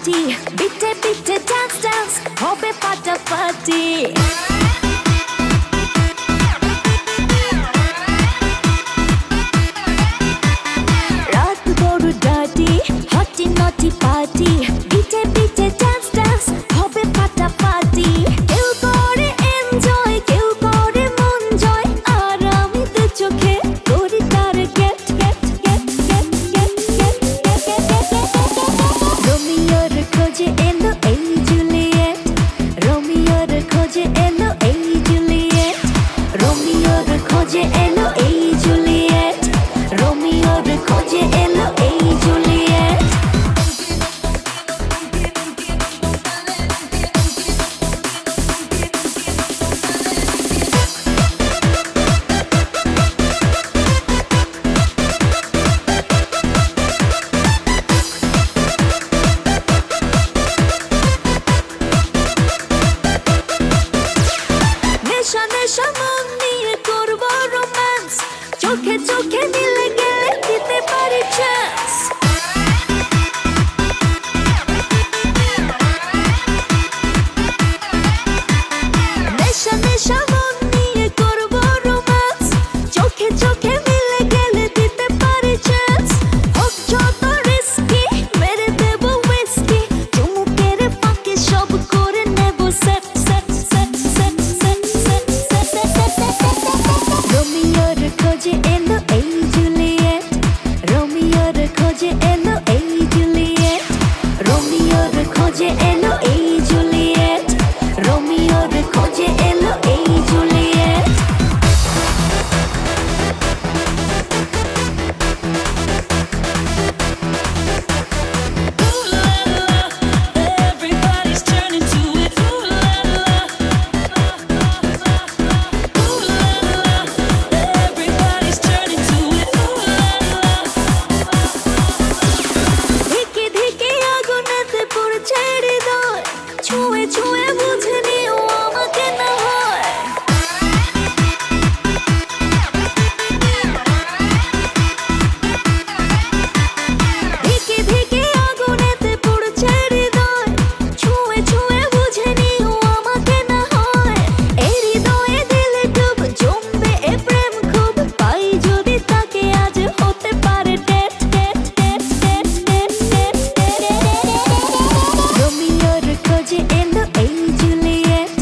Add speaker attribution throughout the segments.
Speaker 1: party, bitte bitte dance dance, hobe ফাটাফাটি রাত বড় ডাটি, হটি নটি পার্টি, বিটে বিটে dance dance, hobe ফাটাফাটি কেউ করে এনজয়, কেউ করে মন জয়, আর আমি দু চোখে করি তার gate gate gate gate gate gate gate রোমিওর খোঁজে এলো এই জুলিয়েট, রোমিওর খোঁজে এলো এই জুলিয়েট, রোমিওর খোঁজে এলো এই জুলিয়েট, রোমিওর খোঁজে এলো এই জুলিয়েট। নেশা নেশা মন নিয়ে করবো রোম্যান্স, চোখে চোখে মিলে গেলে দিতে পারি চান্স। নেশা নেশা মন নিয়ে করবো রোম্যান্স, চোখে চোখে মিলে গেলে দিতে পারি চান্স। হোক যত রিস্কি, মেরে দেবো হুইস্কি, চুমুকের ফাঁকে সব করে নেব set set set set set set set set. রোমিওর খোঁজে এলো এই জুলিয়েট, রোমিওর খোঁজে এলো এই জুলিয়েট, রোমিওর খোঁজে এলো এই জুলিয়েট, রোমিওর খোঁজে এলো এই Juliet.
Speaker 2: Everybody's turning to it. Ooh la la. Ooh la la. Everybody's turning to it. Ooh la la.
Speaker 1: ধিকে ধিকে আগুনেতে পড়ছে হৃদয়, ছুঁয়ে ছুঁয়ে বুঝে নিও আমাকে না হয়। ধিকে ধিকে আগুনেতে পড়ছে হৃদয়, ছুঁয়ে ছুঁয়ে বুঝে নিও আমাকে না হয়। এই হৃদয়ে দিলে ডুব, জমবে এ প্রেম খুব, পাই যদি তাকে আজ হতে পারে date date date date date date date. রোমিওর খোঁজে এলো এই জুলিয়েট,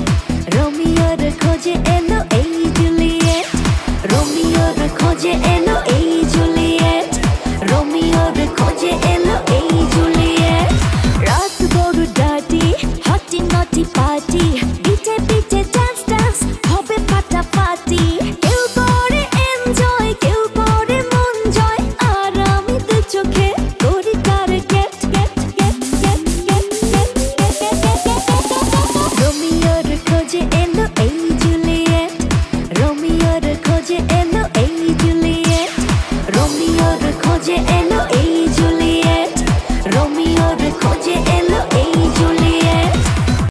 Speaker 1: রোমিওর খোঁজে এলো এই জুলিয়েট, রোমিওর খোঁজে এলো এই জুলিয়েট, রোমিওর খোঁজে এলো এই জুলিয়েট। রাত বড় ডাটি, হটি নটি পার্টি, বিটে বিটে dance dance, হবে ফাটাফাটি কেউ করে এনজয়, কেউ করে মন জয়, আর আমি দু চোখে করি তার gate gate gate gate gate gate gate gate. রোমিওর খোঁজে এলো এই জুলিয়েট, রোমিওর খোঁজে এলো এই জুলিয়েট, রোমিওর খোঁজে এলো এই জুলিয়েট, রোমিওর খোঁজে এলো